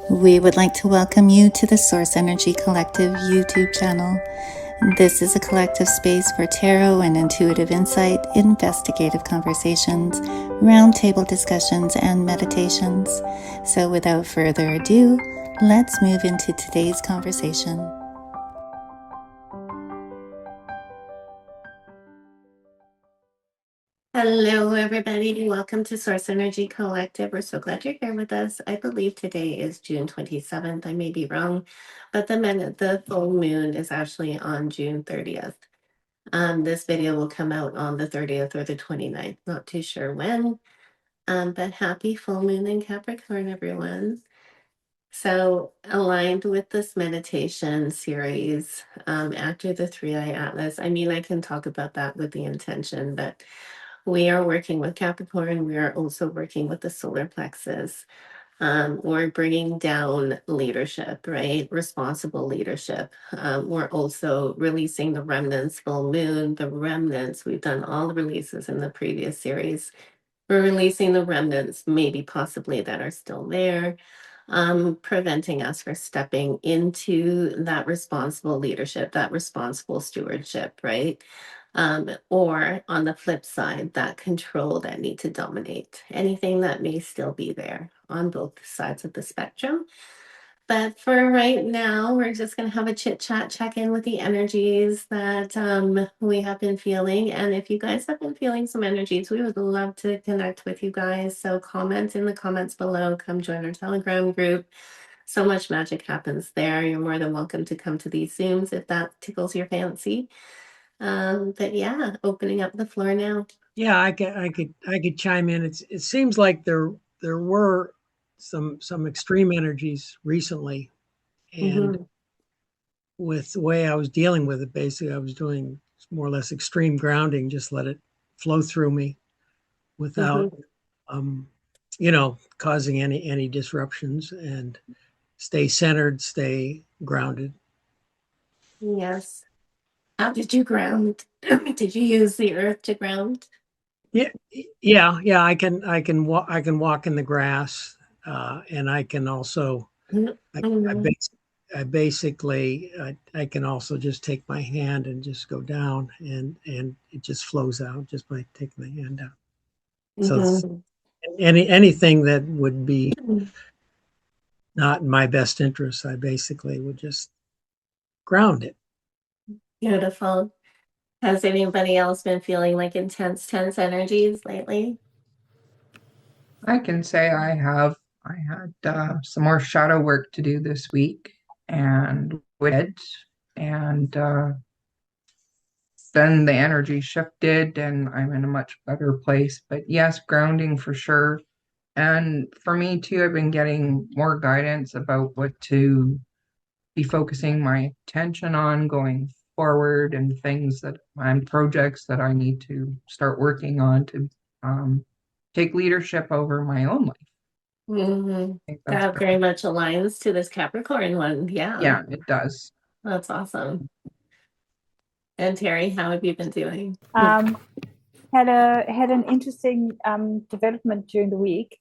We would like to welcome you to the Source Energy Collective YouTube channel. This is a collective space for tarot and intuitive insight, investigative conversations, roundtable discussions, and meditations. So without further ado, let's move into today's conversation. Hello, everybody. Welcome to Source Energy Collective. We're so glad you're here with us. I believe today is June 27th. I may be wrong, but the full moon is actually on June 30th. This video will come out on the 30th or the 29th. Not too sure when, but happy full moon in Capricorn, everyone. So aligned with this meditation series, after the 3-eye atlas, I mean, I can talk about that with the intention, but we are working with Capricorn. We are also working with the solar plexus. We're bringing down leadership, right? Responsible leadership. We're also releasing the remnants, full moon, the remnants. We've done all the releases in the previous series. We're releasing the remnants, maybe possibly that are still there, preventing us from stepping into that responsible leadership, that responsible stewardship, right? Or on the flip side, that control that need to dominate, anything that may still be there on both sides of the spectrum. But for right now, we're just going to have a chit chat, check in with the energies that we have been feeling. And if you guys have been feeling some energies, we would love to connect with you guys. So comment in the comments below, come join our Telegram group. So much magic happens there. You're more than welcome to come to these Zooms if that tickles your fancy. But yeah, opening up the floor now. Yeah, I could chime in. It seems like there were some extreme energies recently, and Mm-hmm. with the way I was dealing with it, basically I was doing more or less extreme grounding, just let it flow through me without Mm-hmm. um, causing any disruptions, and stay centered, stay grounded. Yes. How did you ground? Did you use the earth to ground? Yeah, yeah. I can walk in the grass, and I can also I, Mm-hmm. bas- I basically I can also just take my hand and just go down, and it just flows out just by taking the hand out. So Mm-hmm. anything that would be not in my best interest, I basically would just ground it. Beautiful. Has anybody else been feeling like intense, tense energies lately? I can say I have. I had some more shadow work to do this week, and with it, and then the energy shifted, and I'm in a much better place. But yes, grounding for sure. And for me too, I've been getting more guidance about what to be focusing my attention on going forward, and things that and projects that I need to start working on to take leadership over my own life. Mm-hmm. Think that's That very much aligns to this Capricorn one. Yeah, yeah, it does. that's awesome. And Terry, how have you been doing? Had an interesting development during the week,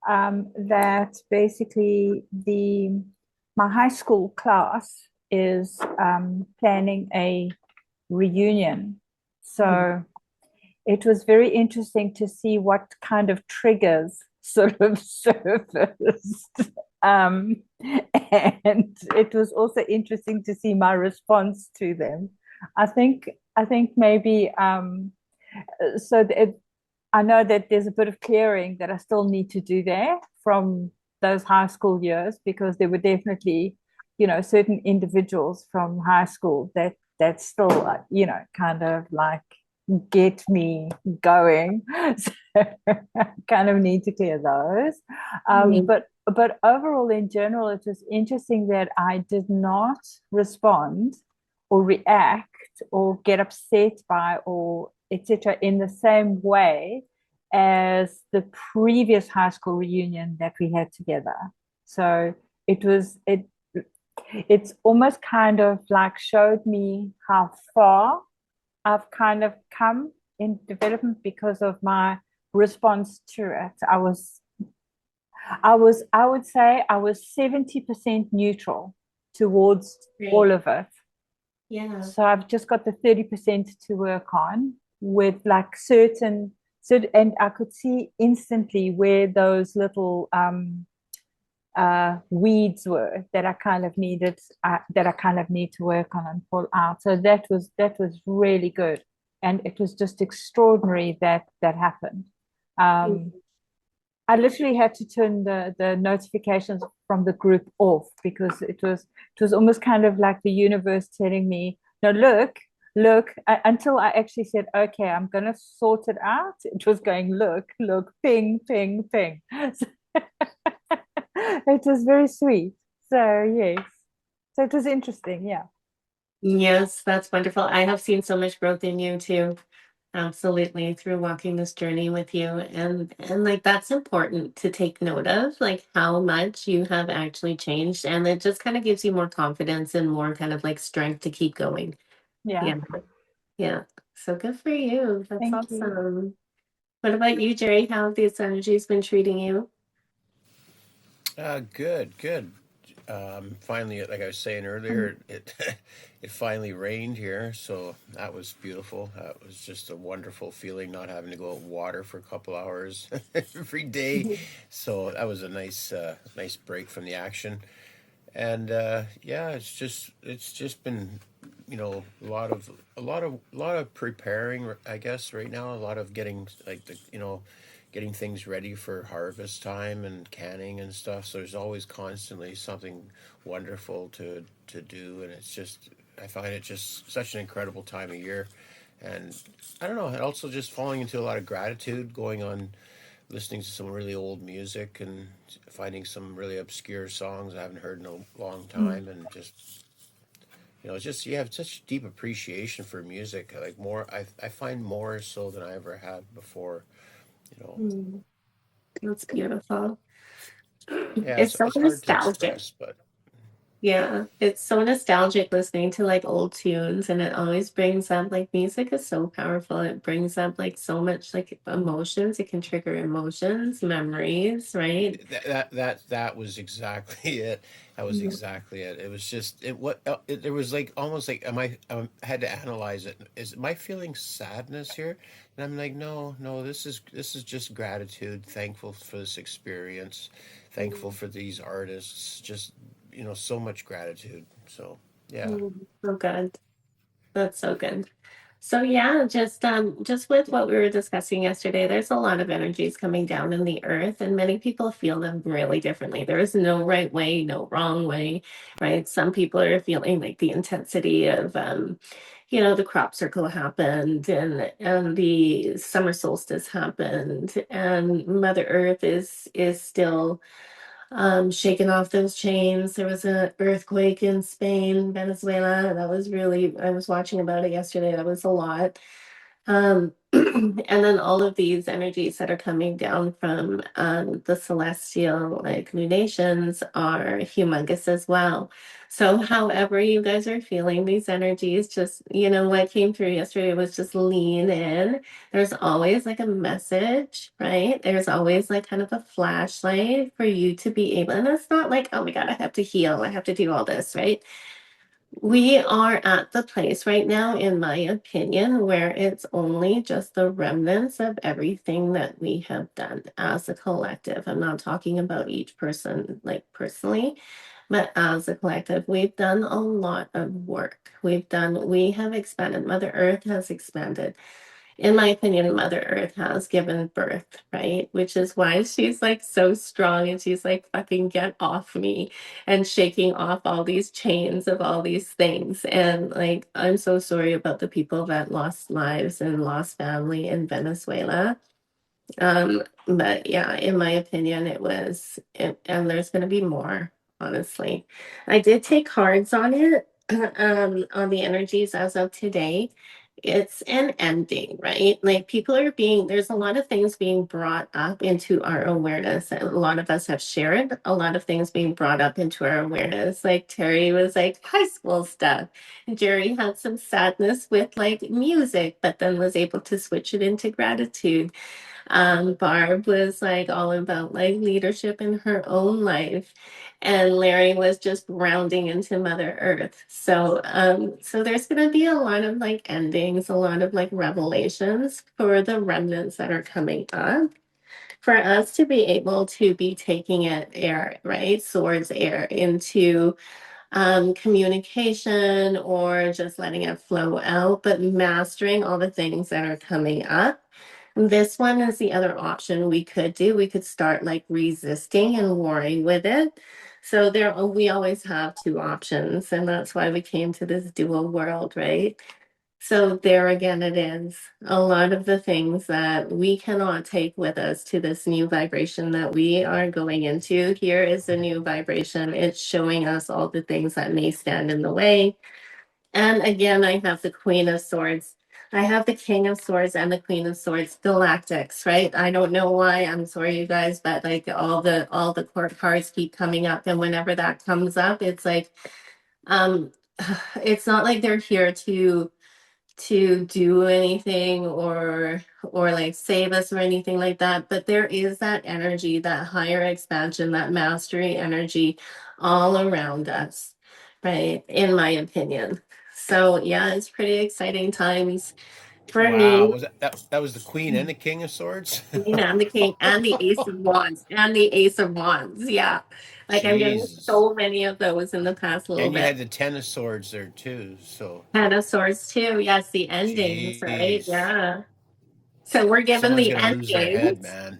that basically the my high school class is planning a reunion. So it was very interesting to see what kind of triggers sort of surfaced. And it was also interesting to see my response to them. I think maybe so I know that there's a bit of clearing that I still need to do there from those high school years, because there were definitely, certain individuals from high school that still, kind of like get me going. So I kind of need to clear those. But overall, in general, it was interesting that I did not respond or react or get upset by or etc. in the same way as the previous high school reunion that we had together. So it's almost kind of like showed me how far I've kind of come in development because of my response to it. I would say I was 70% neutral towards all Great. of it. Yeah. So I've just got the 30% to work on with like and I could see instantly where those little weeds were that I kind of needed, that I kind of need to work on and pull out. So that was really good, and it was just extraordinary that that happened. I literally had to turn the notifications from the group off because it was almost kind of like the universe telling me, no, look, until I actually said, okay, I'm gonna sort it out. It was going, look, ping, ping, ping. So it was very sweet. So yes. So it was interesting, yeah. Yes, that's wonderful. I have seen so much growth in you too. Absolutely, through walking this journey with you. And like that's important to take note of, like how much you have actually changed. And it just kind of gives you more confidence and more kind of like strength to keep going. Yeah. Yeah. Yeah. So good for you. That's Thank you. awesome. What about you, Jerry? How have these energies been treating you? Good, good. Finally, like I was saying earlier, it it finally rained here, so that was beautiful. That was just a wonderful feeling, not having to go out and water for a couple hours every day. So that was a nice break from the action. And yeah, it's just been a lot of preparing, I guess, right now. A lot of getting like getting things ready for harvest time and canning and stuff. So there's always constantly something wonderful to do, and I find it just such an incredible time of year. And I don't know, and also just falling into a lot of gratitude, going on listening to some really old music and finding some really obscure songs I haven't heard in a long time, and just it's just you have such deep appreciation for music, like more. I find more so than I ever have before. You know, Mm, that's beautiful. yeah, It's so it's hard to nostalgic. express, but Yeah, it's so nostalgic listening to like old tunes, and it always brings up like music is so powerful. It brings up like so much like emotions. It can trigger emotions, memories, right? that was exactly it. That was Mhm. exactly it. It was just it. What there was like almost like I had to analyze it. Am I feeling sadness here? And I'm like, no, no. This is just gratitude. Thankful for this experience. Thankful for these artists. Just so much gratitude. So yeah. So good. That's so good. So yeah, just with what we were discussing yesterday, there's a lot of energies coming down in the earth, and many people feel them really differently. There is no right way, no wrong way, right? Some people are feeling like the intensity of the crop circle happened, and the summer solstice happened, and Mother Earth is still shaking off those chains. There was an earthquake in Spain, Venezuela. That was really, I was watching about it yesterday. That was a lot. And then all of these energies that are coming down from the celestial like lunations are humongous as well. So, however you guys are feeling these energies, just what came through yesterday was just lean in. There's always like a message, right? There's always like kind of a flashlight for you to be able, and it's not like, oh my God, I have to heal, I have to do all this, right? We are at the place right now, in my opinion, where it's only just the remnants of everything that we have done as a collective. I'm not talking about each person like personally, but as a collective, we've done a lot of work. We have expanded. Mother Earth has expanded. In my opinion, Mother Earth has given birth, right? Which is why she's like so strong, and she's like, fucking get off me, and shaking off all these chains of all these things. And like, I'm so sorry about the people that lost lives and lost family in Venezuela. But yeah, in my opinion, and there's going to be more, honestly. I did take cards on it, on the energies as of today. It's an ending, right? Like there's a lot of things being brought up into our awareness. And a lot of us have shared a lot of things being brought up into our awareness. Like Terry was like high school stuff. Jerry had some sadness with like music, but then was able to switch it into gratitude. Barb was like all about like leadership in her own life, and Larry was just rounding into Mother Earth. So there's gonna be a lot of like endings, a lot of like revelations for the remnants that are coming up. For us to be able to be taking it air, right? Swords air into communication or just letting it flow out, but mastering all the things that are coming up. This one is the other option we could do. We could start like resisting and warring with it. So there, we always have two options, and that's why we came to this dual world, right? So there again, it is a lot of the things that we cannot take with us to this new vibration that we are going into. Here is the new vibration. It's showing us all the things that may stand in the way. And again, I have the Queen of Swords. I have the King of Swords and the Queen of Swords, galactics, right? I don't know why. I'm sorry, you guys, but like all the court cards keep coming up, and whenever that comes up, it's like, um, it's not like they're here to do anything or like save us or anything like that, but there is that energy, that higher expansion, that mastery energy all around us, right, in my opinion. So yeah, it's pretty exciting times for Wow, me. was that was the Queen and the King of Swords? Queen and the King and the Ace of Wands and the Ace of Wands, yeah, like I'm getting Jesus. so many of those in the past little And you bit. had the Ten of Swords there too. So, Ten of Swords too, yes, the endings, right? jeez, Yeah. So we're given someone's the gonna lose their head, endings. man.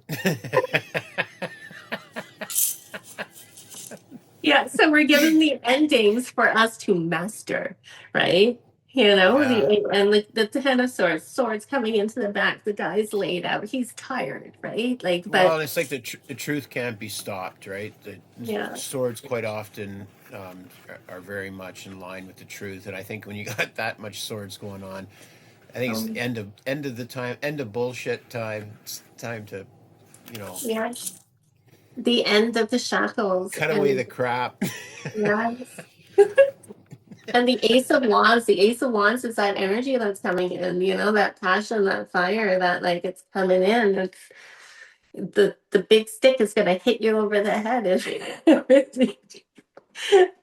Yeah, so we're given the endings for us to master, right? You know, Yeah. the Ten of Swords, swords coming into the back, the guy's laid out, he's tired, right? Like, but Well, it's like the truth can't be stopped, right? The yeah, swords quite often are very much in line with the truth, and I think when you got that much swords going on, I think it's the um, end of the time, end of bullshit time. It's time to, you know, yeah, the end of the shackles, cut away and the crap. yes, and the Ace of Wands is that energy that's coming in, you know, that passion, that fire, that like it's coming in. It's the big stick is gonna hit you over the head if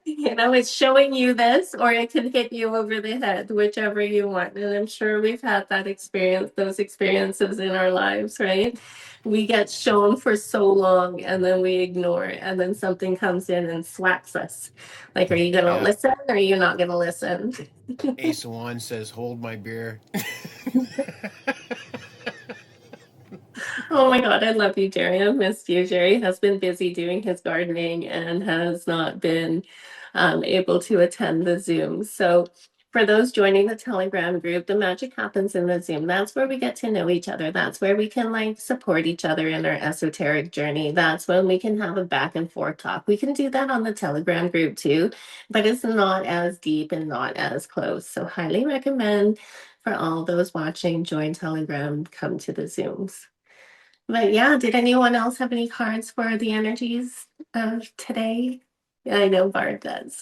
you know, it's showing you this, or it can hit you over the head, whichever you want. And I'm sure we've had that experience, those experiences in our lives, right? We get shown for so long and then we ignore it, and then something comes in and swats us. Like, are you gonna Yeah. listen or are you not gonna listen? Ace of Wands says, "Hold my beer." Oh my God, I love you, Jerry. I've missed you. Jerry has been busy doing his gardening and has not been able to attend the Zoom. So, for those joining the Telegram group, the magic happens in the Zoom. That's where we get to know each other. That's where we can like support each other in our esoteric journey. That's when we can have a back and forth talk. We can do that on the Telegram group too, but it's not as deep and not as close. So, highly recommend for all those watching, join Telegram, come to the Zooms. But yeah, did anyone else have any cards for the energies of today? I know Barb does.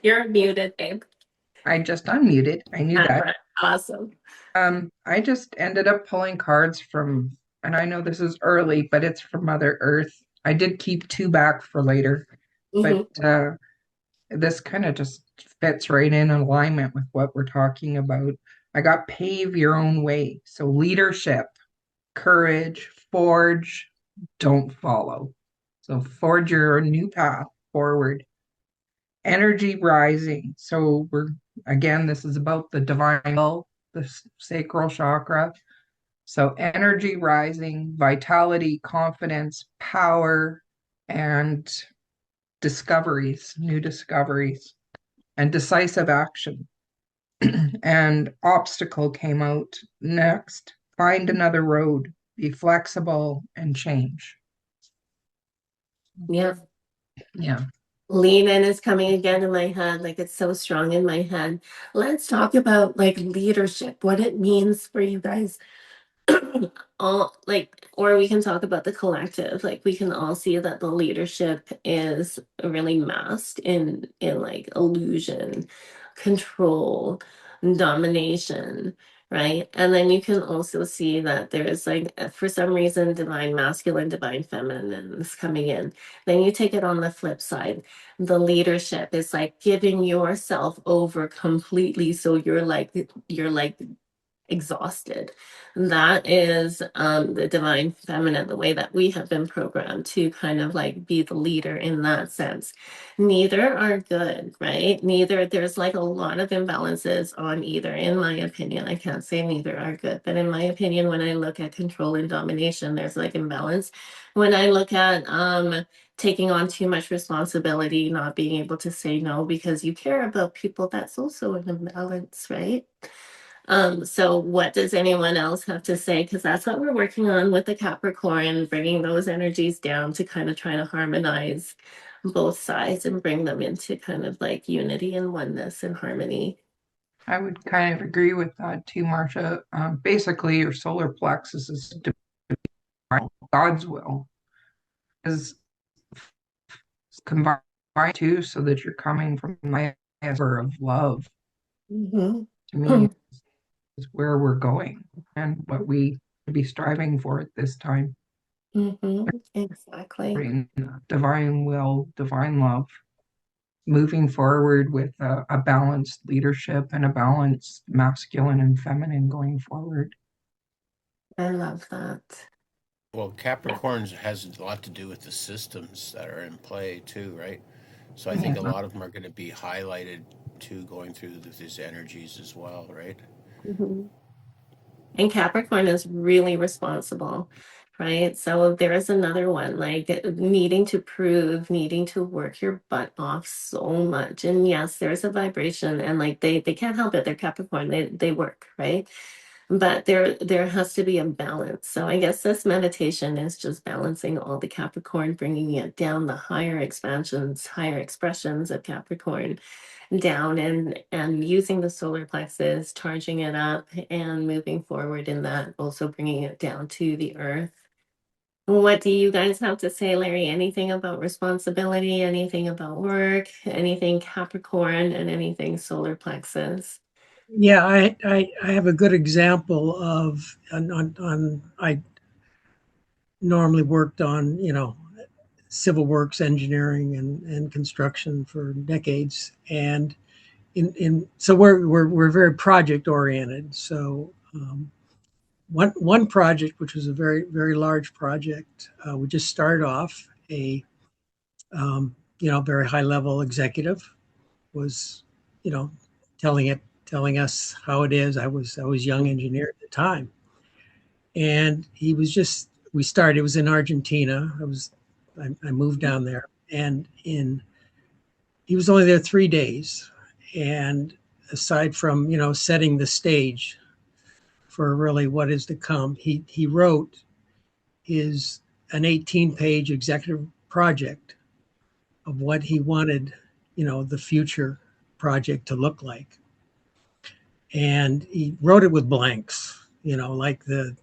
You're muted, babe. I just unmuted. I knew All that. right, awesome. I just ended up pulling cards from, and I know this is early, but it's from Mother Earth. I did keep two back for later, but Mhm. this kind of just fits right in alignment with what we're talking about. I got pave your own way. So leadership, courage, forge, don't follow. So forge your new path forward. Energy rising. So we're again, this is about the divine will, the sacral chakra. So energy rising, vitality, confidence, power, and discoveries, new discoveries, and decisive action. And obstacle came out next. Find another road, be flexible, and change. Yeah. Yeah. Lean in is coming again in my head. Like it's so strong in my head. Let's talk about like leadership, what it means for you guys. All like, or we can talk about the collective. Like we can all see that the leadership is really masked in like illusion, control, domination, right? And then you can also see that there's like, for some reason, divine masculine, divine feminine is coming in. Then you take it on the flip side. The leadership is like giving yourself over completely. So you're like exhausted. That is the divine feminine, the way that we have been programmed to kind of like be the leader in that sense. Neither are good, right? Neither, there's like a lot of imbalances on either, in my opinion. I can't say neither are good, but in my opinion, when I look at control and domination, there's like imbalance. When I look at taking on too much responsibility, not being able to say no because you care about people, that's also an imbalance, right? So what does anyone else have to say? Because that's what we're working on with the Capricorn, bringing those energies down to kind of try to harmonize both sides and bring them into kind of like unity and oneness and harmony. I would kind of agree with that too, Marcia. Basically, your solar plexus is God's will is combined too, so that you're coming from my of love. Mm-hmm. To me, is where we're going and what we should be striving for at this time. Mm-hmm. Exactly. Bring divine will, divine love, moving forward with a balanced leadership and a balanced masculine and feminine going forward. I love that. Well, Capricorns has a lot to do with the systems that are in play too, right? So I think a Yeah. lot of them are going to be highlighted too, going through these energies as well, right? Mm-hmm. And Capricorn is really responsible, right? So there is another one, like needing to prove, needing to work your butt off so much. And yes, there's a vibration, and like they can't help it. They're Capricorn. They work, right? But there has to be a balance. So I guess this meditation is just balancing all the Capricorn, bringing it down, the higher expansions, higher expressions of Capricorn down, and using the solar plexus, charging it up and moving forward in that, also bringing it down to the earth. What do you guys have to say, Larry? Anything about responsibility, anything about work, anything Capricorn, and anything solar plexus? Yeah, I have a good example of I normally worked on, civil works engineering and construction for decades. And in so we're very project oriented. So one project, which was a very, very large project, we just started off a very high level executive was, you know, telling us how it is. I was young engineer at the time, and he was just we started. It was in Argentina. I moved down there, and in he was only there 3 days, and aside from setting the stage for really what is to come, he wrote his an 18-page executive project of what he wanted the future project to look like. And he wrote it with blanks, like the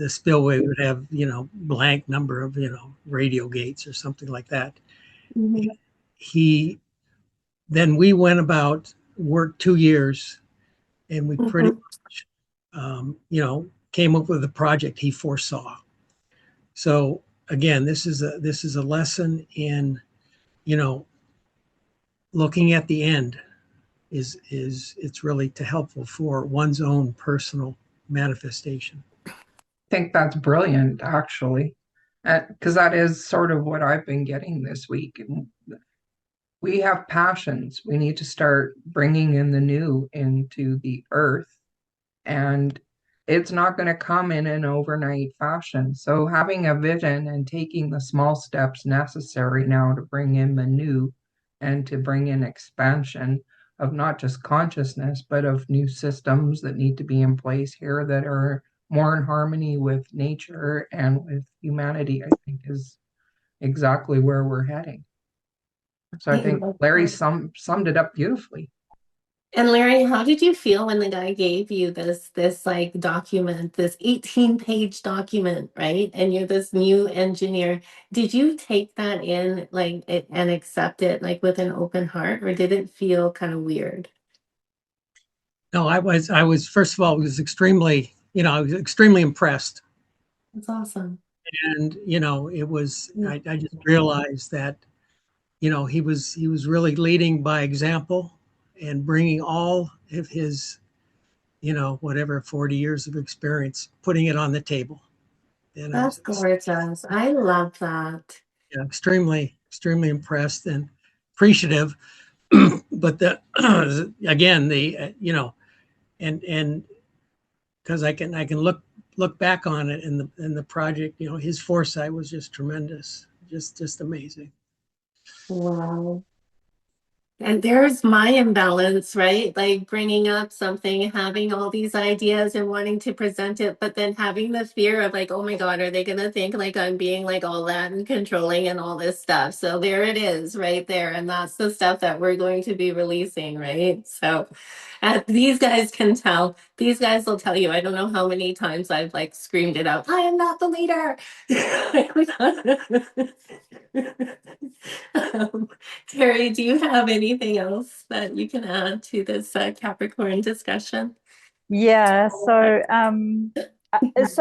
spillway would have, blank number of, radio gates or something like that. Mhm. He Then we went about, worked 2 years, and we pretty Mhm. much, came up with a project he foresaw. So again, this is a lesson in, you know, looking at the end is it's really to helpful for one's own personal manifestation. I think that's brilliant, actually, because that is sort of what I've been getting this week. And we have passions. We need to start bringing in the new into the earth, and it's not going to come in an overnight fashion. So, having a vision and taking the small steps necessary now to bring in the new and to bring in expansion of not just consciousness, but of new systems that need to be in place here that are more in harmony with nature and with humanity, I think is exactly where we're heading. So, I I think love Larry that. summed it up beautifully. And Larry, how did you feel when the guy gave you this like document, this 18-page document, right? And you're this new engineer. Did you take that in like it, and accept it like with an open heart, or did it feel kind of weird? No, I was first of all, was extremely, I was extremely impressed. That's awesome. And, it was, I just realized that, he was really leading by example and bringing all of his, whatever 40 years of experience, putting it on the table. And I That's was gorgeous. I love that. extremely, extremely impressed and appreciative. But again, and because I can look back on it in the project, his foresight was just tremendous, just amazing. Wow. And there's my imbalance, right? Like bringing up something, having all these ideas and wanting to present it, but then having the fear of like, oh my God, are they going to think like I'm being like all that and controlling and all this stuff? So there it is right there. And that's the stuff that we're going to be releasing, right? So these guys can tell, these guys will tell you, I don't know how many times I've like screamed it out, I am not the leader. um, Terry, do you have anything else that you can add to this Capricorn discussion? Yeah, so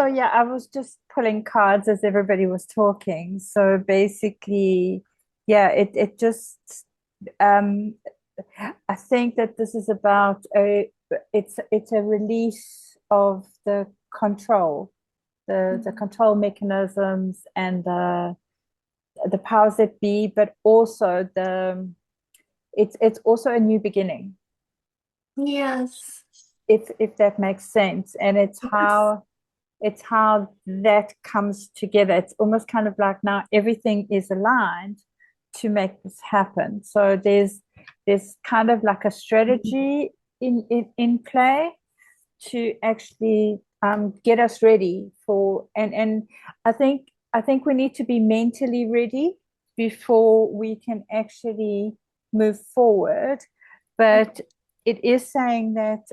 yeah, I was just pulling cards as everybody was talking. So basically, yeah, it just um I think that this is about it's a release of the control, the control mechanisms and the powers that be, but also it's also a new beginning, Yes. if that makes sense. And Yes. it's how that comes together. It's almost kind of like now everything is aligned to make this happen. So there's kind of like a strategy in play to actually get us ready for, and I think we need to be mentally ready before we can actually move forward. But it is saying that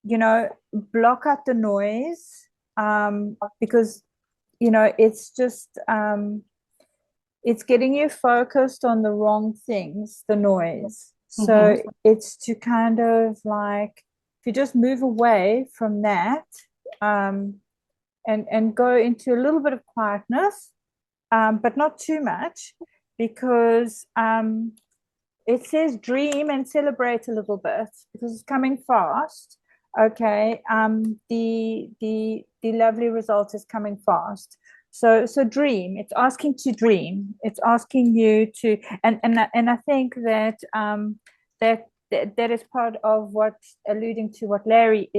block out the noise, because it's just it's getting you focused on the wrong things, the noise. So it's to kind of like, if you just move away from that, um, and go into a little bit of quietness, but not too much, because it says dream and celebrate a little bit because it's coming fast. Okay, the lovely result is coming fast. So dream. It's asking to dream. It's asking you to, and I think that that is part of what, alluding to what Larry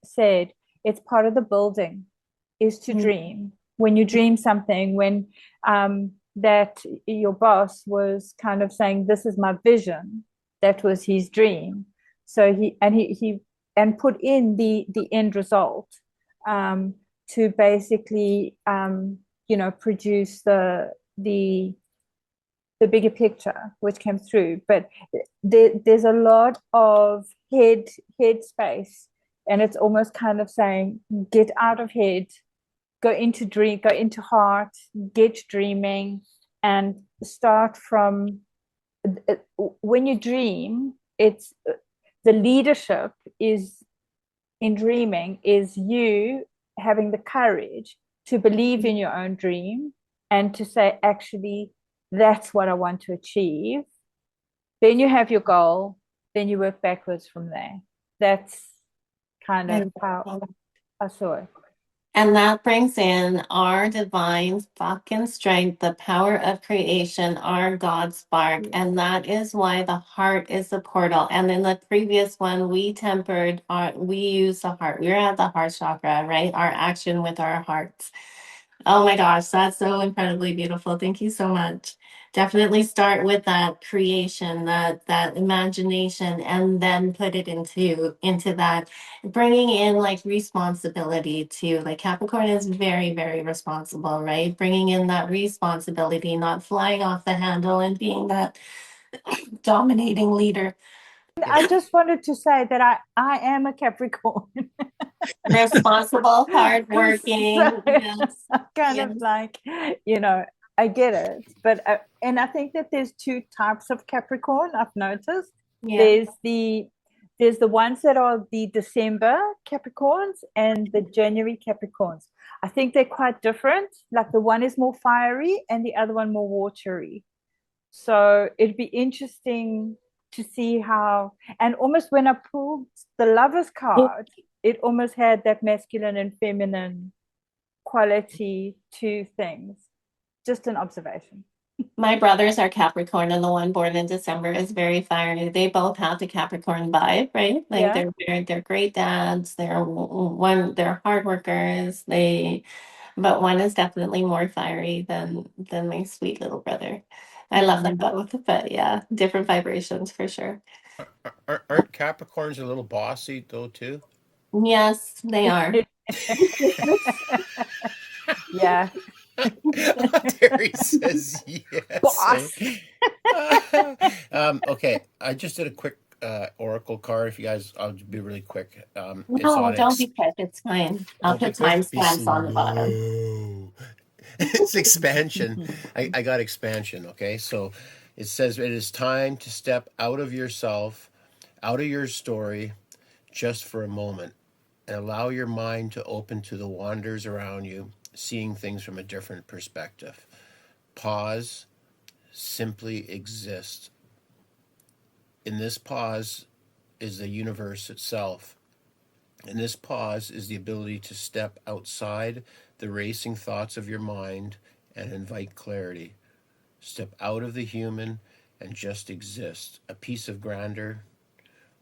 said. It's part of the building, is to dream. When you dream something, when that your boss was kind of saying, this is my vision, that was his dream. So he put in the end result, to basically produce the bigger picture which came through. But there's a lot of head space, and it's almost kind of saying, get out of head, go into dream, go into heart, get dreaming, and start from when you dream. It's the leadership is in dreaming, is you having the courage to believe in your own dream and to say, actually, that's what I want to achieve. Then you have your goal, then you work backwards from there. That's kind of how I saw it. And that brings in our divine fucking strength, the power of creation, our God spark. And that is why the heart is the portal. And in the previous one, we use the heart. We were at the heart chakra, right? Our action with our hearts. Oh my gosh, that's so incredibly beautiful. Thank you so much. Definitely start with that creation, that imagination, and then put it into that, bringing in like responsibility too. Like Capricorn is very, very responsible, right? Bringing in that responsibility, not flying off the handle and being that dominating leader. I just wanted to say that I am a Capricorn. Responsible, So hardworking. Yes, kind yes. of like, I get it. But and I think that there's two types of Capricorn, I've noticed. Yeah. There's there's the ones that are the December Capricorns and the January Capricorns. I think they're quite different. Like the one is more fiery and the other one more watery. So it'd be interesting to see how, and almost when I pulled the Lovers card, it almost had that masculine and feminine quality to things. Just an observation. My brothers are Capricorn, and the one born in December is very fiery. They both have the Capricorn vibe, right? Like Yeah. they're great dads. They're hard workers. But one is definitely more fiery than my sweet little brother. I love them both, but yeah, different vibrations for sure. Aren't Capricorns a little bossy though too? Yes, they are. Yeah. Terry says yes. Boss. Okay, I just did a quick oracle card. If you guys, I'll be really quick. It's No, on don't be quick. It's fine. I'll Don't be put quick. Be timestamps on the bottom. slow. It's expansion. I got expansion. Okay, so it says it is time to step out of yourself, out of your story, just for a moment, and allow your mind to open to the wonders around you, seeing things from a different perspective. Pause, simply exist. In this pause is the universe itself. In this pause is the ability to step outside the racing thoughts of your mind and invite clarity. Step out of the human and just exist, a piece of grander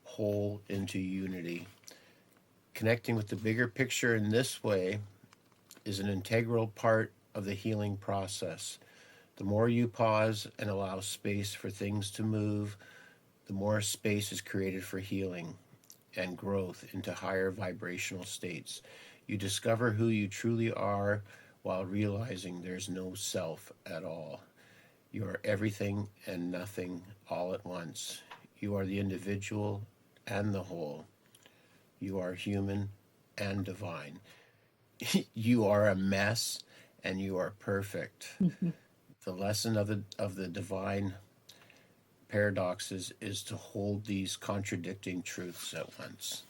whole into unity. Connecting with the bigger picture in this way is an integral part of the healing process. The more you pause and allow space for things to move, the more space is created for healing and growth into higher vibrational states. You discover who you truly are while realizing there's no self at all. You are everything and nothing all at once. You are the individual and the whole. You are human and divine. You are a mess and you are perfect. The lesson of the divine paradoxes is to hold these contradicting truths at once.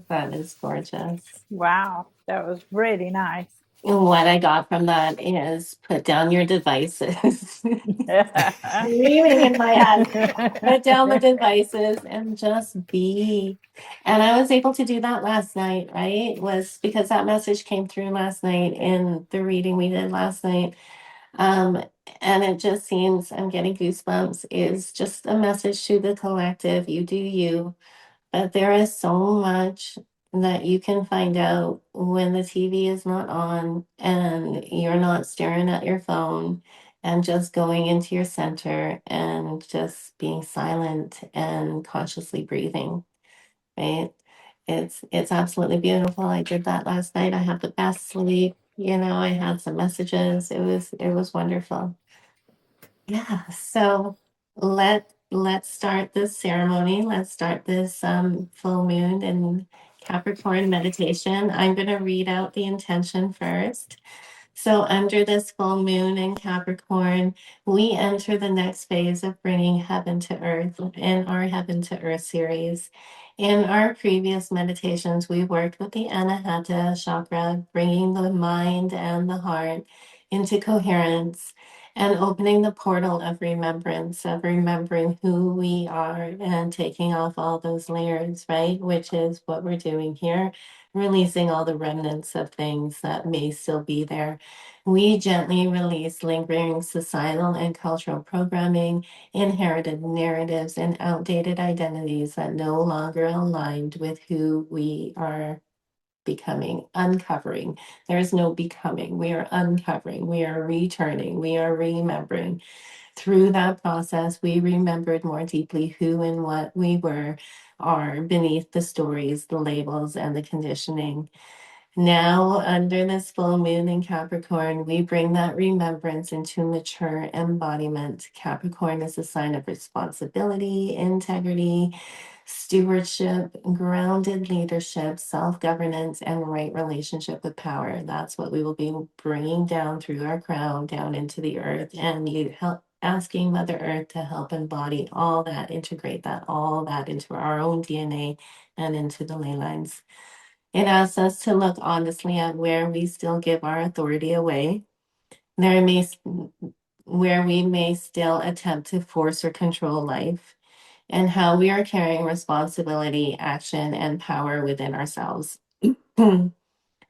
That is gorgeous. Wow, that was really nice. And what I got from that is put down your devices. Screaming in my head. Put down the devices and just be. And I was able to do that last night, right? Was because that message came through last night in the reading we did last night. Um, and it just seems I'm getting goosebumps, is just a message to the collective. You do you. But there is so much that you can find out when the TV is not on and you're not staring at your phone and just going into your center and just being silent and consciously breathing, right? It's absolutely beautiful. I did that last night. I had the best sleep. I had some messages. It was wonderful. Yeah, so let's start this ceremony. Let's start this full moon and Capricorn meditation. I'm going to read out the intention first. So, under this full moon in Capricorn, we enter the next phase of bringing heaven to earth in our Heaven to Earth series. In our previous meditations, we worked with the Anahata chakra, bringing the mind and the heart into coherence and opening the portal of remembrance, of remembering who we are and taking off all those layers, right? Which is what we're doing here, releasing all the remnants of things that may still be there. We gently release lingering societal and cultural programming, inherited narratives, and outdated identities that no longer aligned with who we are becoming, uncovering. There is no becoming. We are uncovering. We are returning. We are remembering. Through that process, we remembered more deeply who and what we are beneath the stories, the labels, and the conditioning. Now, under this full moon in Capricorn, we bring that remembrance into mature embodiment. Capricorn is a sign of responsibility, integrity, stewardship, grounded leadership, self-governance, and right relationship with power. That's what we will be bringing down through our crown, down into the earth. And asking Mother Earth to help embody all that, integrate that, all that into our own DNA and into the ley lines. It asks us to look honestly at where we still give our authority away, where we may still attempt to force or control life, and how we are carrying responsibility, action, and power within ourselves.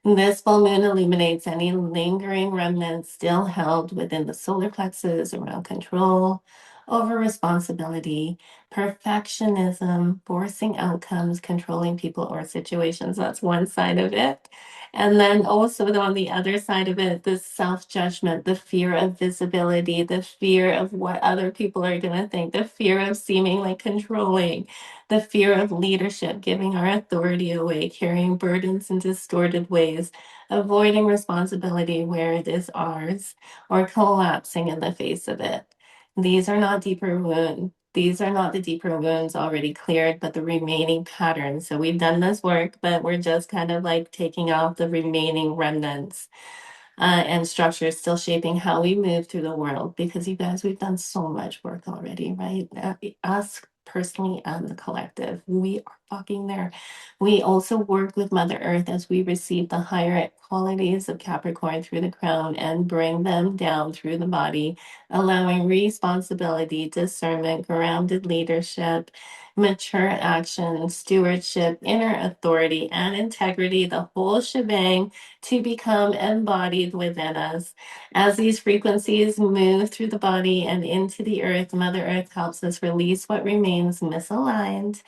This full moon illuminates any lingering remnants still held within the solar plexus around control, over responsibility, perfectionism, forcing outcomes, controlling people or situations. That's one side of it. And then also on the other side of it, the self-judgment, the fear of visibility, the fear of what other people are going to think, the fear of seeming like controlling, the fear of leadership, giving our authority away, carrying burdens in distorted ways, avoiding responsibility where it is ours, or collapsing in the face of it. These are not deeper wounds. These are not the deeper wounds already cleared, but the remaining patterns. So we've done this work, but we're just kind of like taking out the remaining remnants and structures still shaping how we move through the world. Because you guys, we've done so much work already, right? Us personally and the collective, we are fucking there. We also work with Mother Earth as we receive the higher qualities of Capricorn through the crown and bring them down through the body, allowing responsibility, discernment, grounded leadership, mature action, stewardship, inner authority, and integrity, the whole shebang, to become embodied within us. As these frequencies move through the body and into the earth, Mother Earth helps us release what remains misaligned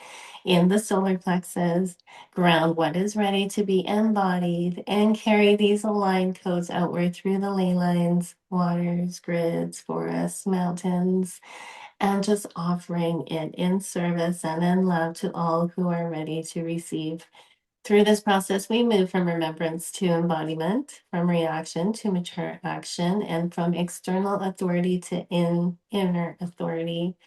in the solar plexus, ground what is ready to be embodied, and carry these aligned codes outward through the ley lines, waters, grids, forests, mountains, and just offering it in service and in love to all who are ready to receive. Through this process, we move from remembrance to embodiment, from reaction to mature action, and from external authority to inner authority.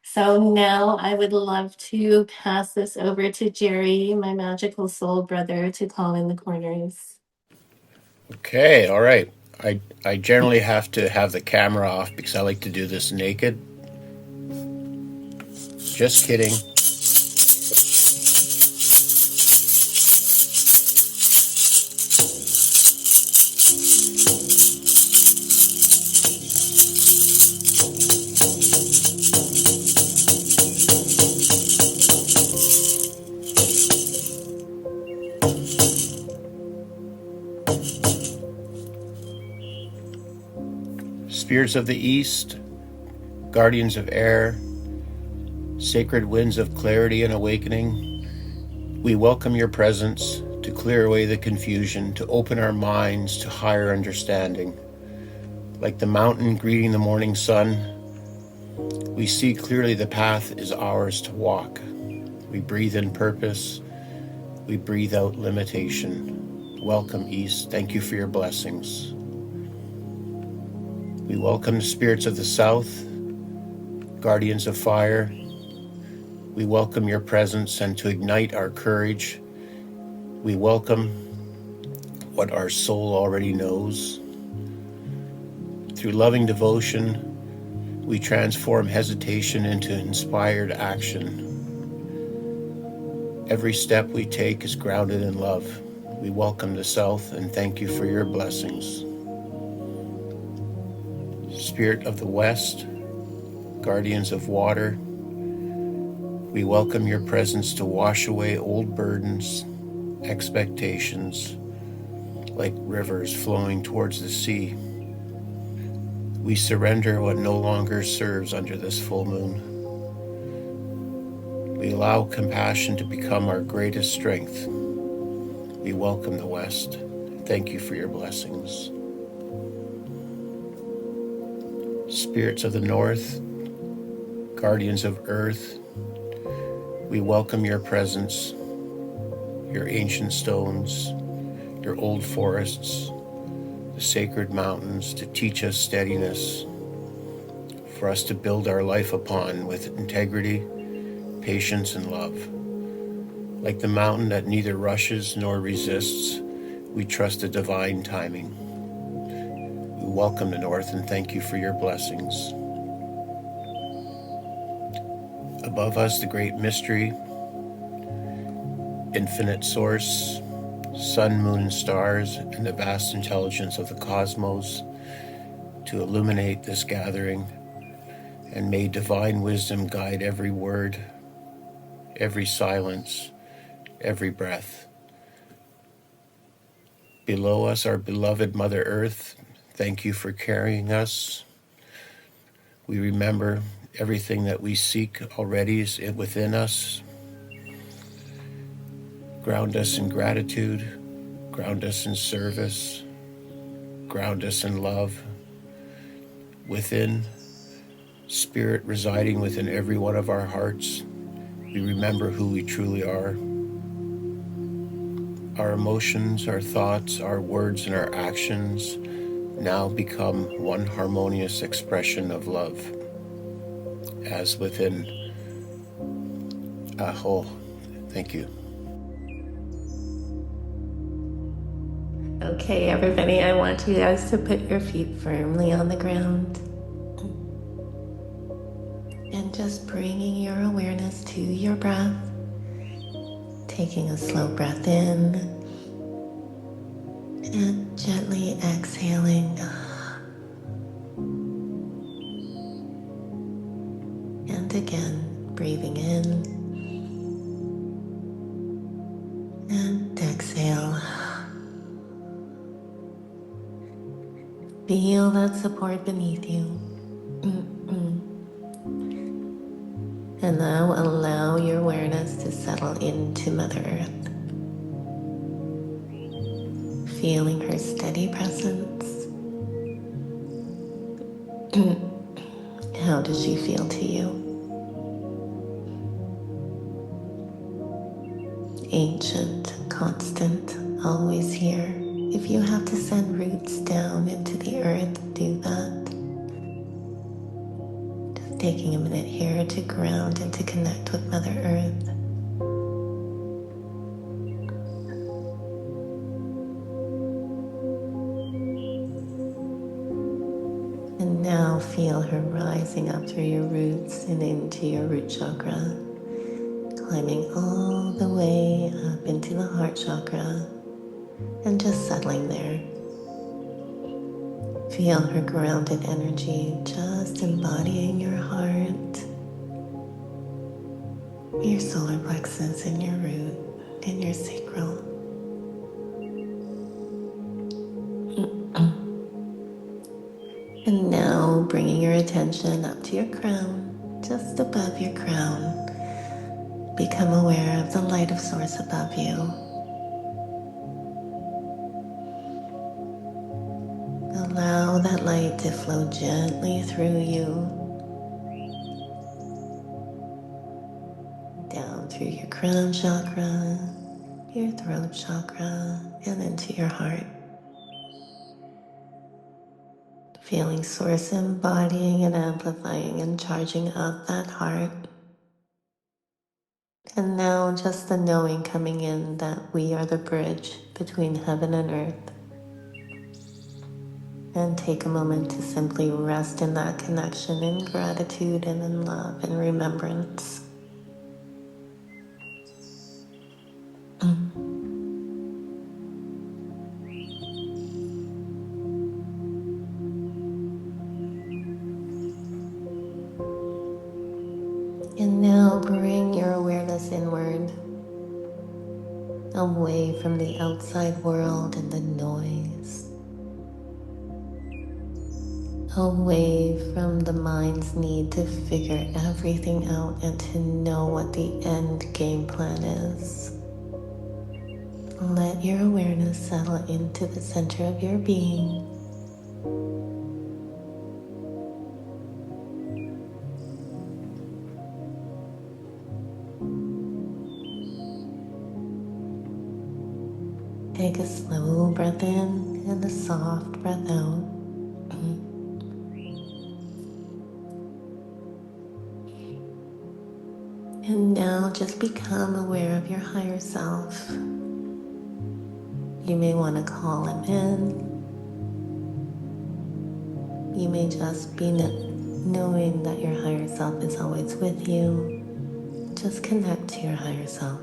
So now I would love to pass this over to Jerry, my magical soul brother, to call in the corners. Okay, all right. I generally have to have the camera off because I like to do this naked. Just kidding. Spirits of the East, guardians of air, sacred winds of clarity and awakening, we welcome your presence to clear away the confusion, to open our minds to higher understanding. Like the mountain greeting the morning sun, we see clearly the path is ours to walk. We breathe in purpose. We breathe out limitation. Welcome, East. Thank you for your blessings. We welcome the spirits of the South, guardians of fire. We welcome your presence and to ignite our courage. We welcome what our soul already knows. Through loving devotion, we transform hesitation into inspired action. Every step we take is grounded in love. We welcome the South and thank you for your blessings. Spirit of the West, guardians of water, we welcome your presence to wash away old burdens, expectations, like rivers flowing towards the sea. We surrender what no longer serves under this full moon. We allow compassion to become our greatest strength. We welcome the West. Thank you for your blessings. Spirits of the North, guardians of earth, we welcome your presence, your ancient stones, your old forests, the sacred mountains, to teach us steadiness, for us to build our life upon with integrity, patience, and love. Like the mountain that neither rushes nor resists, we trust the divine timing. We welcome the North and thank you for your blessings. Above us, the great mystery, infinite source, sun, moon, and stars, and the vast intelligence of the cosmos to illuminate this gathering, and may divine wisdom guide every word, every silence, every breath. Below us, our beloved Mother Earth, thank you for carrying us. We remember everything that we seek already is within us. Ground us in gratitude, ground us in service, ground us in love. Within, Spirit residing within every one of our hearts, we remember who we truly are. Our emotions, our thoughts, our words, and our actions now become one harmonious expression of love, as within a whole. Thank you. Okay, everybody, I want you guys to put your feet firmly on the ground and just bringing your awareness to your breath, taking a slow breath in and gently exhaling, and again breathing in and exhale. Feel that support beneath you. And now allow your awareness to settle into Mother Earth, feeling her steady presence. How does she feel to you? Ancient, constant, always here. If you have to send roots down into the earth, do that. Just taking a minute here to ground and to connect with Mother Earth. And now feel her rising up through your roots and into your root chakra, climbing all the way up into the heart chakra and just settling there. Feel her grounded energy just embodying your heart, your solar plexus, and your root, and your sacral. And now bringing your attention up to your crown, just above your crown. Become aware of the light of source above you. Allow that light to flow gently through you, down through your crown chakra, your throat chakra, and into your heart. Feeling source embodying and amplifying and charging up that heart. And now just the knowing coming in that we are the bridge between heaven and earth. And take a moment to simply rest in that connection in gratitude and in love and remembrance. And now bring your awareness inward, away from the outside world and the noise, away from the mind's need to figure everything out and to know what the end game plan is. Let your awareness settle into the center of your being. Take a slow breath in and a soft breath out. And now just become aware of your higher self. You may want to call him in. You may just be knowing that your higher self is always with you. just connect to your higher self.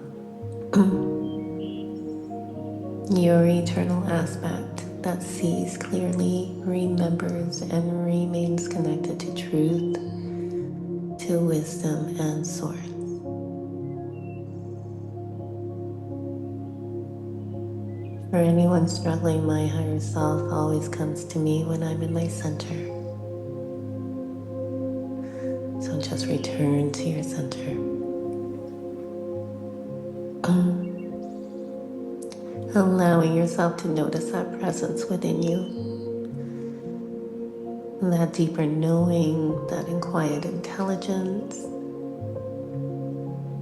Your eternal aspect that sees clearly, remembers, and remains connected to truth, to wisdom and source. For anyone struggling, my higher self always comes to me when I'm in my center. So just return to your center. Allowing yourself to notice that presence within you, that deeper knowing, that quiet intelligence,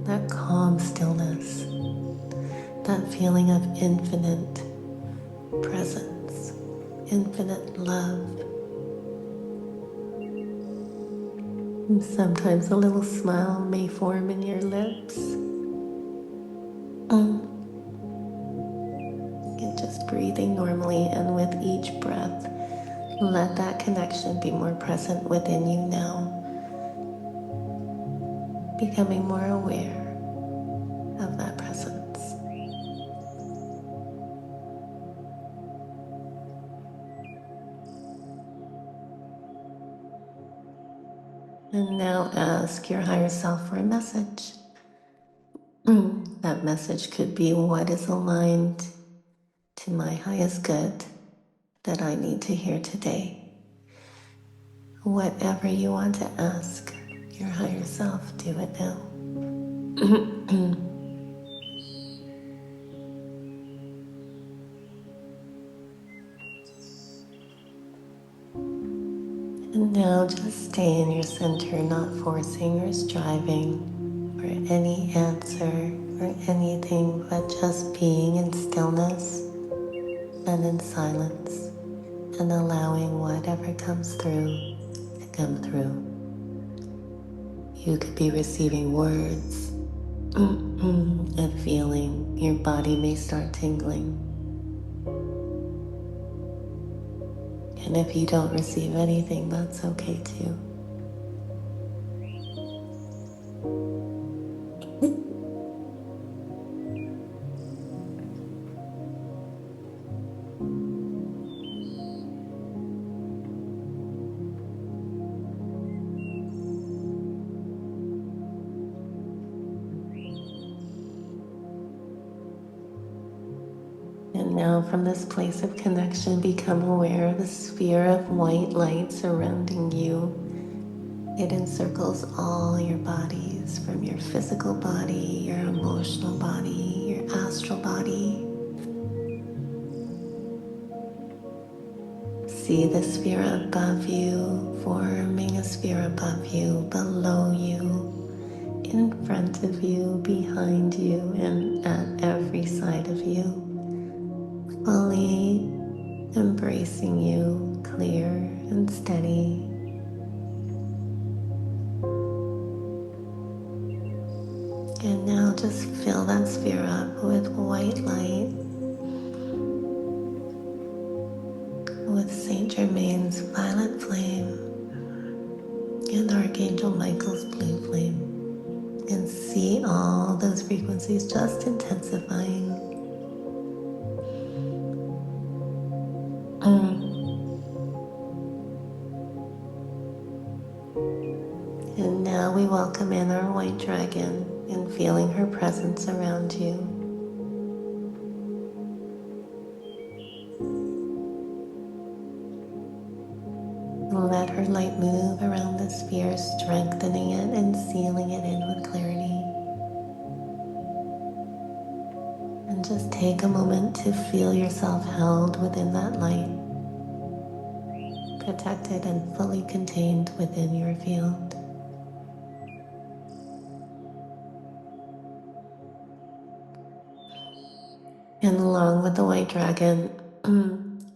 that calm stillness, that feeling of infinite presence, infinite love. And sometimes a little smile may form in your lips. And just breathing normally, and with each breath, let that connection be more present within you now, becoming more aware of that presence. And now ask your higher self for a message. That message could be what is aligned to my highest good that I need to hear today. Whatever you want to ask your higher self, do it now. And now just stay in your center, not forcing or striving for any answer or anything, but just being in stillness and in silence, and allowing whatever comes through to come through. You could be receiving words and feeling. Your body may start tingling. And if you don't receive anything, that's okay too. And now from this place of connection, become aware of the sphere of white light surrounding you. It encircles all your bodies, from your physical body, your emotional body, your astral body. See the sphere above you, forming a sphere above you, below you, in front of you, behind you, and at every side of you. Fully embracing you, clear and steady. And now just fill that sphere up with white light, with Saint Germain's violet flame and Archangel Michael's blue flame. And see all those frequencies just intensifying. And now we welcome in our white dragon and feeling her presence around you. Let her light move around the sphere, strengthening it and sealing it in with clarity. And just take a moment to feel yourself held within that light, protected and fully contained within your field. And along with the white dragon,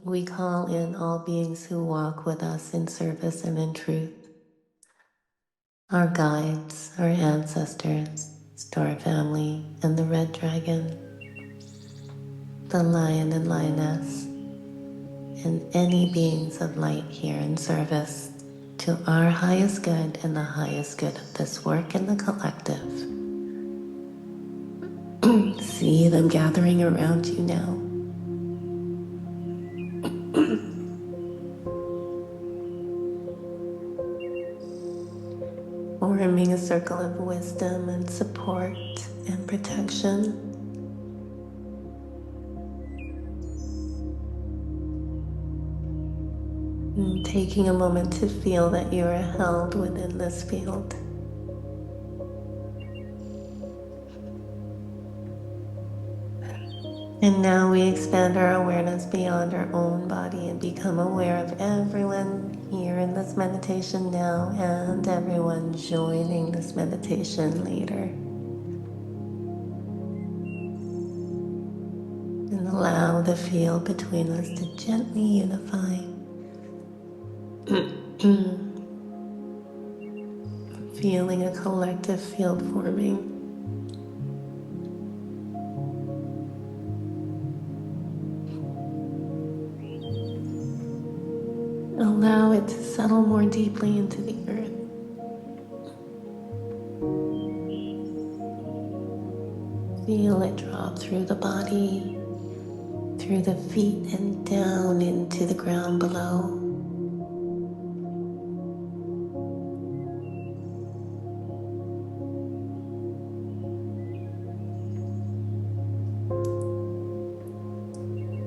we call in all beings who walk with us in service and in truth. Our guides, our ancestors, star family, and the red dragon, the lion and lioness, and any beings of light here in service to our highest good and the highest good of this work and the collective. see them gathering around you now. Forming a circle of wisdom and support and protection. And taking a moment to feel that you are held within this field. And now we expand our awareness beyond our own body and become aware of everyone here in this meditation now and everyone joining this meditation later. And allow the field between us to gently unify. Feeling a collective field forming. Allow it to settle more deeply into the earth. Feel it drop through the body, through the feet and down into the ground below.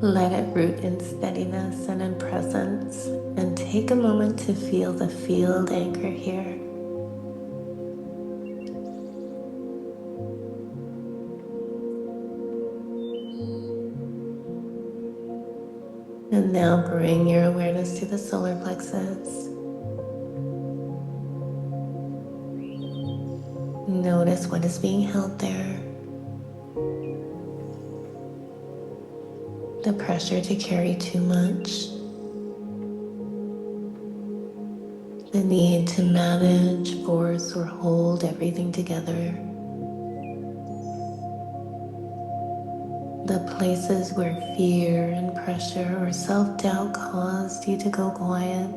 Let it root in steadiness and in presence, and take a moment to feel the field anchor here. And now bring your awareness to the solar plexus. Notice what is being held there. The pressure to carry too much. The need to manage, force, or hold everything together. The places where fear and pressure or self-doubt caused you to go quiet.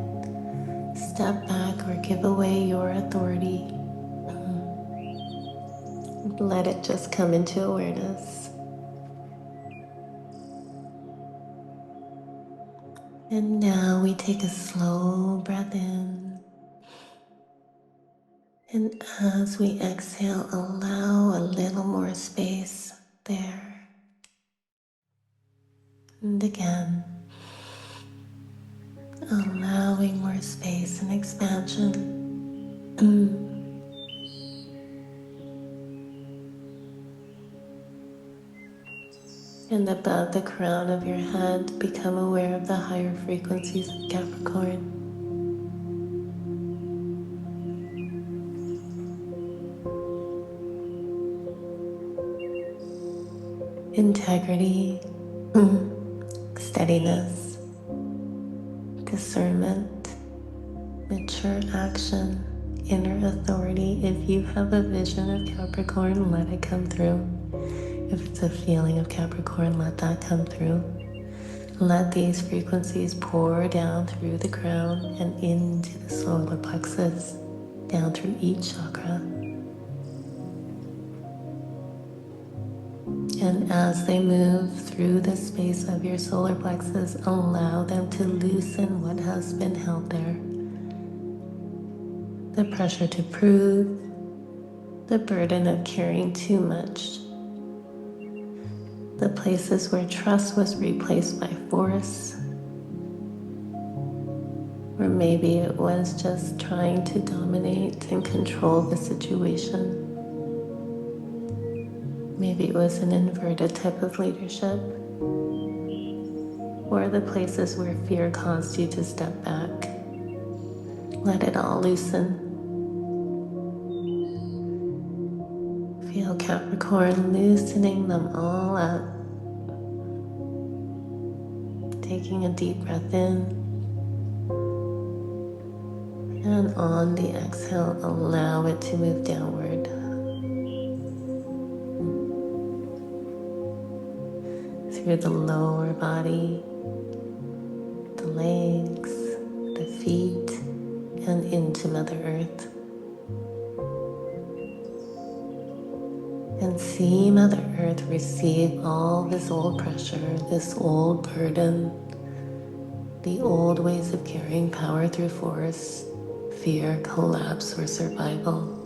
Step back or give away your authority. Let it just come into awareness. And now we take a slow breath in. And as we exhale, allow a little more space there. And again, allowing more space and expansion. And above the crown of your head, become aware of the higher frequencies of Capricorn. Integrity, steadiness, discernment, mature action, inner authority. If you have a vision of Capricorn, let it come through. If it's a feeling of Capricorn, let that come through. Let these frequencies pour down through the crown and into the solar plexus, down through each chakra. And as they move through the space of your solar plexus, allow them to loosen what has been held there. The pressure to prove, the burden of carrying too much, the places where trust was replaced by force, or maybe it was just trying to dominate and control the situation. Maybe it was an inverted type of leadership, or the places where fear caused you to step back. Let it all loosen. Feel Capricorn loosening them all up. Taking a deep breath in. And on the exhale, allow it to move downward. Through the lower body, the legs, the feet, and into Mother Earth. And see Mother Earth receive all this old pressure, this old burden, the old ways of carrying power through force, fear, collapse, or survival.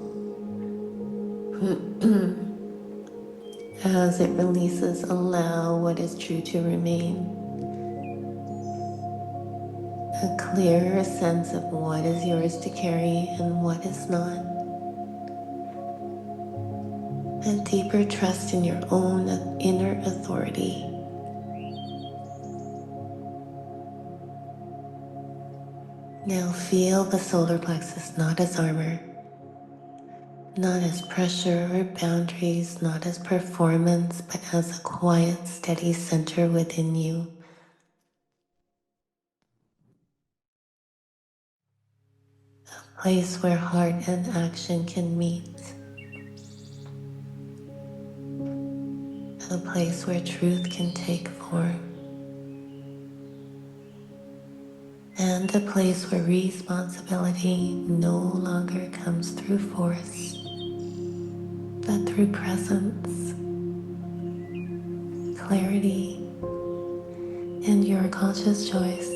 As it releases, allow what is true to remain. A clearer sense of what is yours to carry and what is not. A deeper trust in your own inner authority. Now feel the solar plexus not as armor, not as pressure or boundaries, not as performance, but as a quiet, steady center within you. A place where heart and action can meet. A place where truth can take form. And a place where responsibility no longer comes through force, but through presence, clarity, and your conscious choice.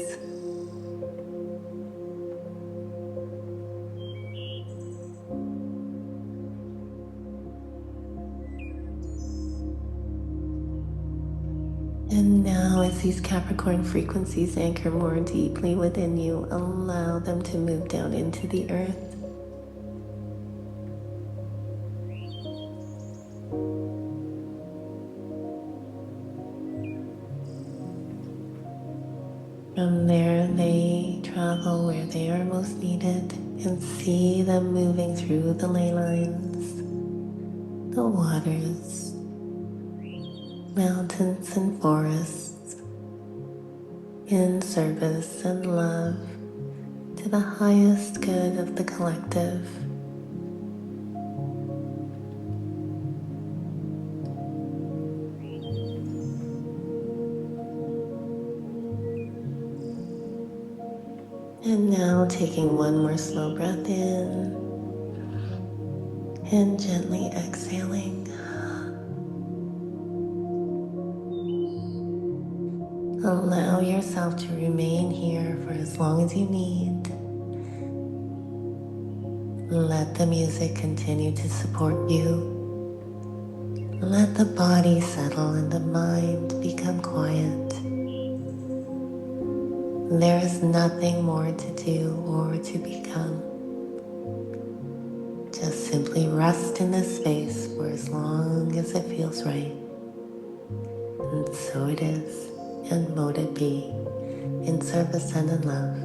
And now, as these Capricorn frequencies anchor more deeply within you, allow them to move down into the earth. From there, they travel where they are most needed, and see them moving through the ley lines, the waters, mountains and forests, in service and love to the highest good of the collective. And now taking one more slow breath in and gently exhaling. Allow yourself to remain here for as long as you need. Let the music continue to support you. Let the body settle and the mind become quiet. There is nothing more to do or to become. Just simply rest in this space for as long as it feels right. And so it is, and mote it be, in service and in love.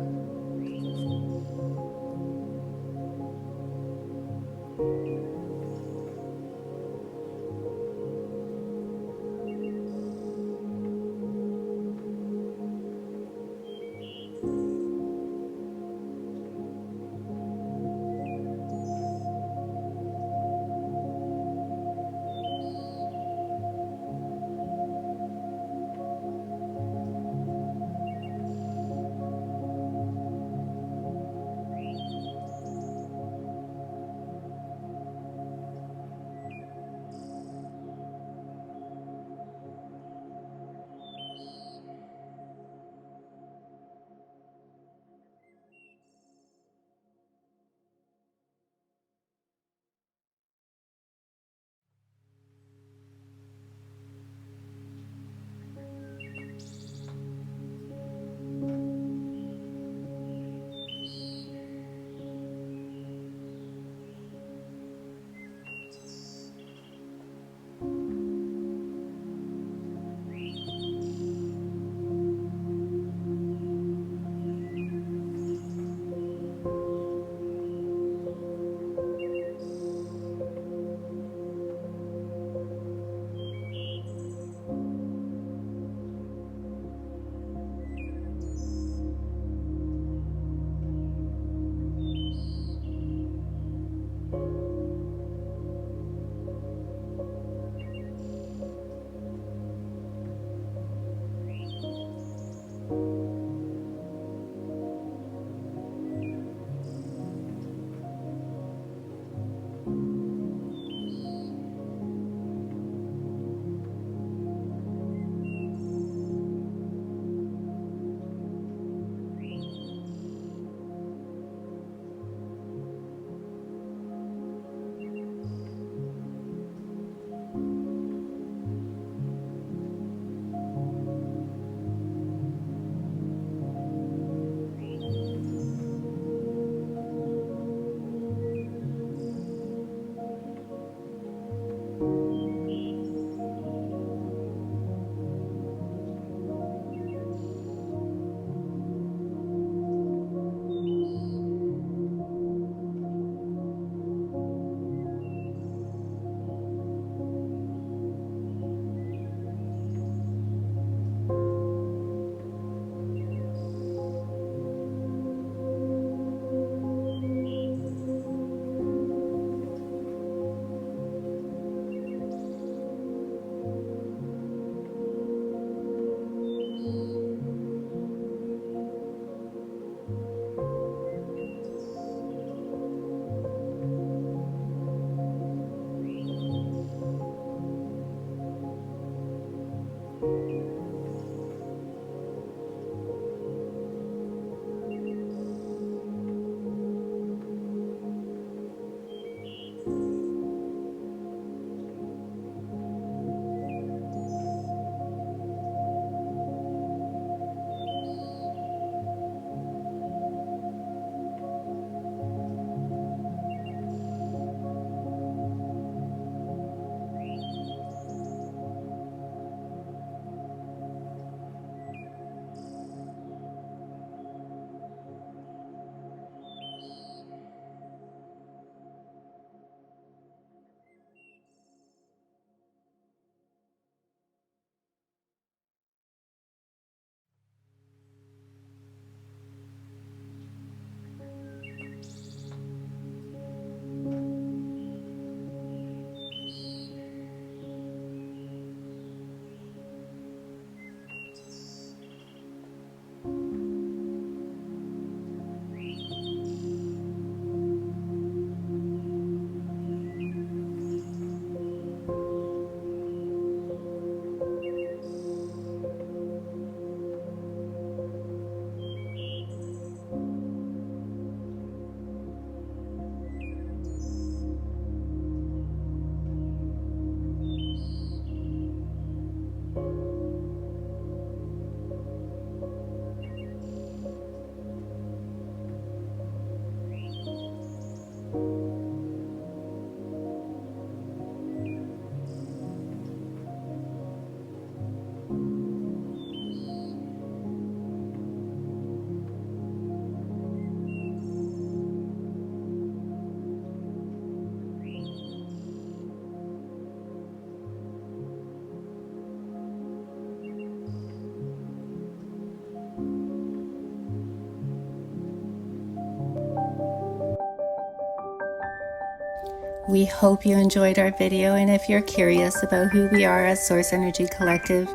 We hope you enjoyed our video, and if you're curious about who we are at Source Energy Collective,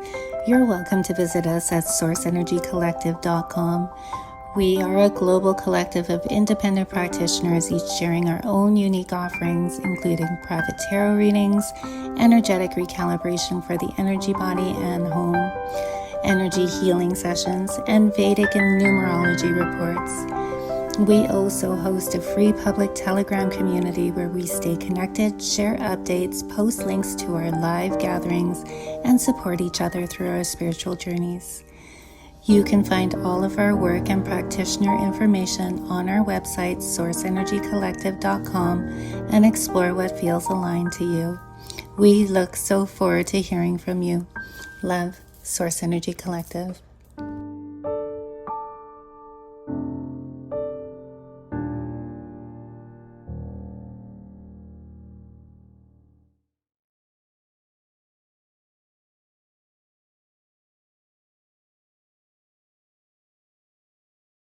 you're welcome to visit us at sourceenergycollective.com. We are a global collective of independent practitioners, each sharing our own unique offerings, including private tarot readings, energetic recalibration for the energy body and home, energy healing sessions, and Vedic and numerology reports. We also host a free public Telegram community where we stay connected, share updates, post links to our live gatherings, and support each other through our spiritual journeys. You can find all of our work and practitioner information on our website, sourceenergycollective.com, and explore what feels aligned to you. We look so forward to hearing from you. Love, Source Energy Collective.